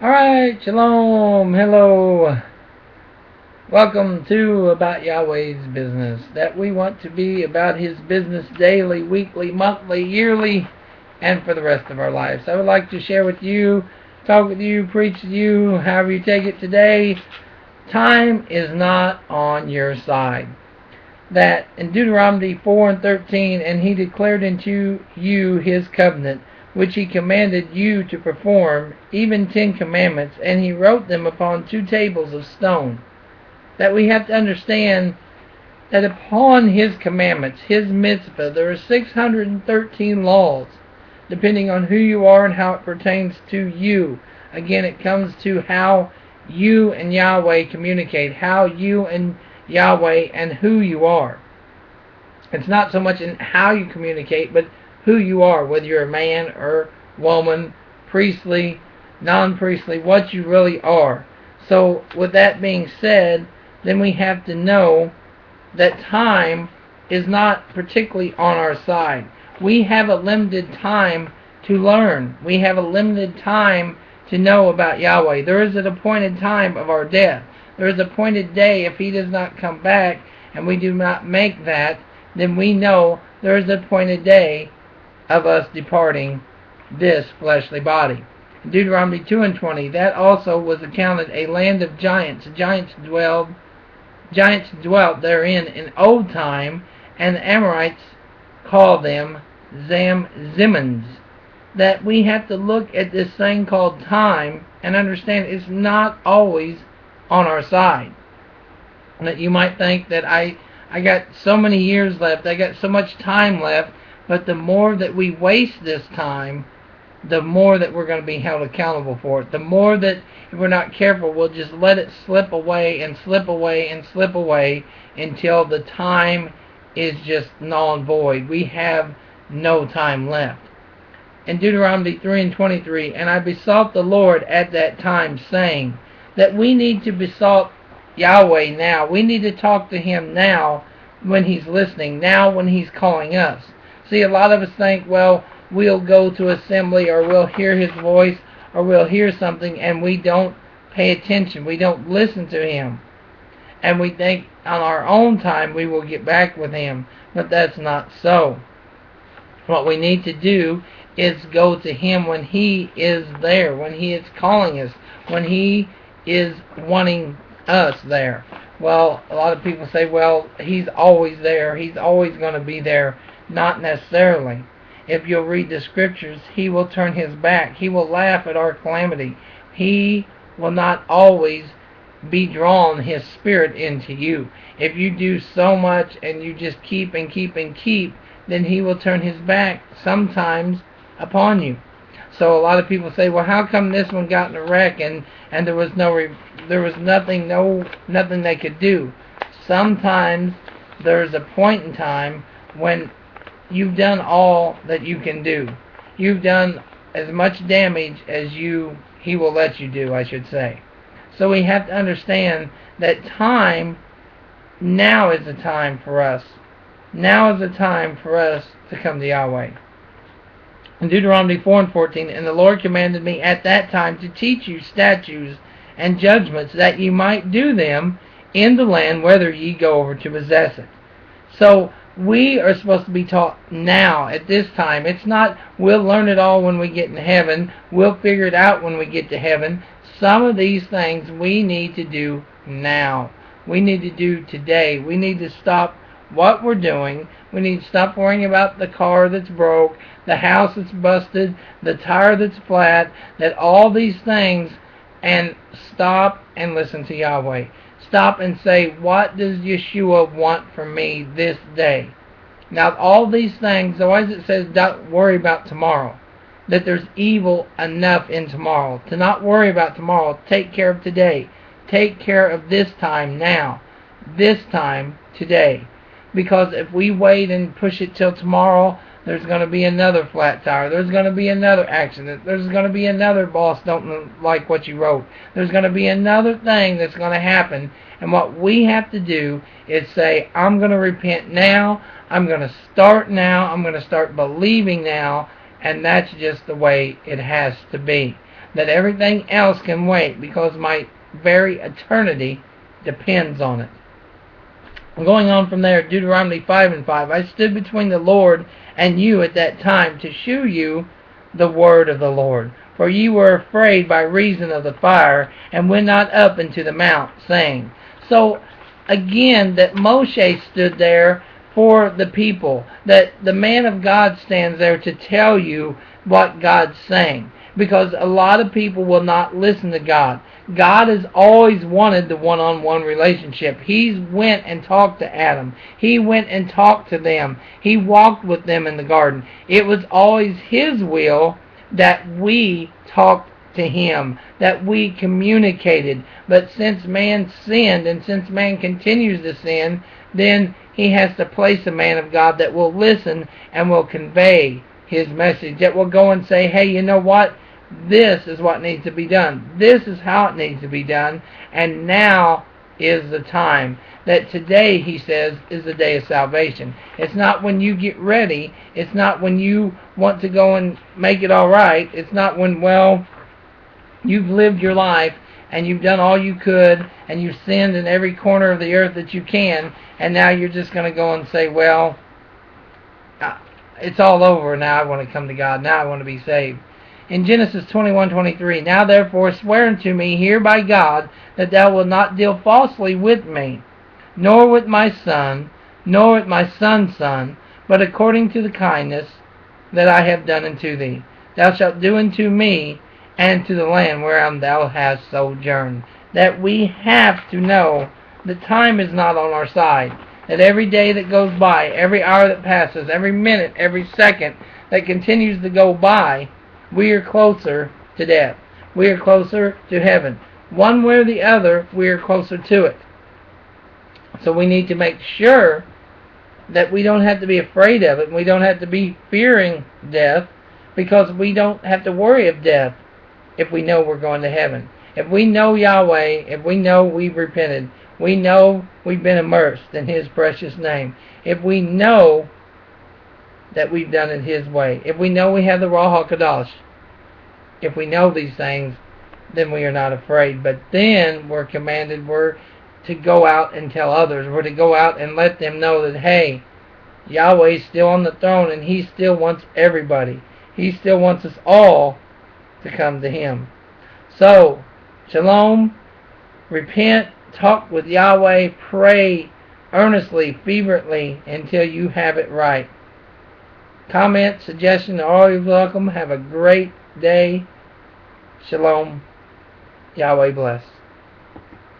Alright, shalom, hello. Welcome to About Yahweh's Business. That we want to be about His business daily, weekly, monthly, yearly, and for the rest of our lives. I would like to share with you, talk with you, preach to you, however you take it today. Time is not on your side. That in Deuteronomy 4:13, and He declared unto you His covenant, which He commanded you to perform, even 10 commandments, and He wrote them upon 2 tables of stone. That we have to understand that upon His commandments, His mitzvah, there are 613 laws, depending on who you are and how it pertains to you. Again, it comes to how you and Yahweh communicate, how you and Yahweh and who you are. It's not so much in how you communicate, but who you are, whether you're a man or woman, priestly, non-priestly, what you really are. So with that being said, then we have to know that time is not particularly on our side. We have a limited time to learn. We have a limited time to know about Yahweh. There is an appointed time of our death. There is an appointed day. If He does not come back and we do not make that, then we know there is an appointed day of us departing this fleshly body. In Deuteronomy 2:20, that also was accounted a land of giants. Giants dwelt therein in old time, and the Amorites called them Zemans. That we have to look at this thing called time and understand it's not always on our side. That you might think that I got so many years left, I got so much time left, but the more that we waste this time, the more that we're going to be held accountable for it. The more that, if we're not careful, we'll just let it slip away and slip away and slip away until the time is just null and void. We have no time left. In Deuteronomy 3:23, and I besought the Lord at that time, saying that we need to besought Yahweh now. We need to talk to Him now when He's listening, now when He's calling us. See, a lot of us think, well, we'll go to assembly or we'll hear His voice or we'll hear something and we don't pay attention. We don't listen to Him. And we think on our own time we will get back with Him. But that's not so. What we need to do is go to Him when He is there, when He is calling us, when He is wanting us there. Well, a lot of people say, well, He's always there. He's always going to be there. Not necessarily. If you'll read the scriptures, He will turn His back. He will laugh at our calamity. He will not always be drawn His Spirit into you. If you do so much and you just keep and keep and keep, then He will turn His back sometimes upon you. So a lot of people say, well, how come this one got in a wreck and there was nothing they could do? Sometimes there's a point in time when you've done all that you can do. You've done as much damage as He will let you do, I should say. So we have to understand that time, now is the time for us. Now is the time for us to come to Yahweh. In Deuteronomy 4:14, and the Lord commanded me at that time to teach you statutes and judgments, that ye might do them in the land whither ye go over to possess it. So we are supposed to be taught now, at this time. It's not, we'll learn it all when we get in heaven. We'll figure it out when we get to heaven. Some of these things we need to do now. We need to do today. We need to stop what we're doing. We need to stop worrying about the car that's broke, the house that's busted, the tire that's flat, that all these things, and stop and listen to Yahweh. Stop and say, what does Yeshua want from me this day? Now, all these things, always it says, don't worry about tomorrow. That there's evil enough in tomorrow. To not worry about tomorrow. Take care of today. Take care of this time now. This time today. Because if we wait and push it till tomorrow, there's going to be another flat tire. There's going to be another accident. There's going to be another boss don't like what you wrote. There's going to be another thing that's going to happen. And what we have to do is say, I'm going to repent now. I'm going to start now. I'm going to start believing now. And that's just the way it has to be. that everything else can wait because my very eternity depends on it. Going on from there, Deuteronomy 5:5, I stood between the Lord and you at that time to shew you the word of the Lord. For ye were afraid by reason of the fire, and went not up into the mount, saying. So, again, that Moshe stood there for the people, that the man of God stands there to tell you what God's saying. Because a lot of people will not listen to God. God has always wanted the one-on-one relationship. He went and talked to Adam. He went and talked to them. He walked with them in the garden. It was always His will that we talked to Him, that we communicated. But since man sinned, and since man continues to sin, then He has to place a man of God that will listen and will convey His message, that will go and say, hey, you know what? This is what needs to be done. This is how it needs to be done. And now is the time. That today, He says, is the day of salvation. It's not when you get ready. It's not when you want to go and make it all right. It's not when, well, you've lived your life and you've done all you could and you've sinned in every corner of the earth that you can, and now you're just going to go and say, well, it's all over. Now I want to come to God. Now I want to be saved. In Genesis 21:23, now therefore swear unto me here by God that thou wilt not deal falsely with me, nor with my son, nor with my son's son, but according to the kindness that I have done unto thee. Thou shalt do unto me and to the land whereon thou hast sojourned. That we have to know that time is not on our side. That every day that goes by, every hour that passes, every minute, every second that continues to go by, we are closer to death. We are closer to heaven. One way or the other, we are closer to it. So we need to make sure that we don't have to be afraid of it, and we don't have to be fearing death, because we don't have to worry of death if we know we're going to heaven. If we know Yahweh, if we know we've repented, we know we've been immersed in His precious name, if we know that we've done it His way, if we know we have the Ruach HaKodesh, if we know these things, then we are not afraid. But then we're commanded, we're to go out and tell others. We're to go out and let them know that, hey, Yahweh's still on the throne, and He still wants everybody. He still wants us all to come to Him. So, shalom, repent, talk with Yahweh, pray earnestly, fervently, until you have it right. Comment, suggestion, always welcome. Have a great day. Shalom. Yahweh bless.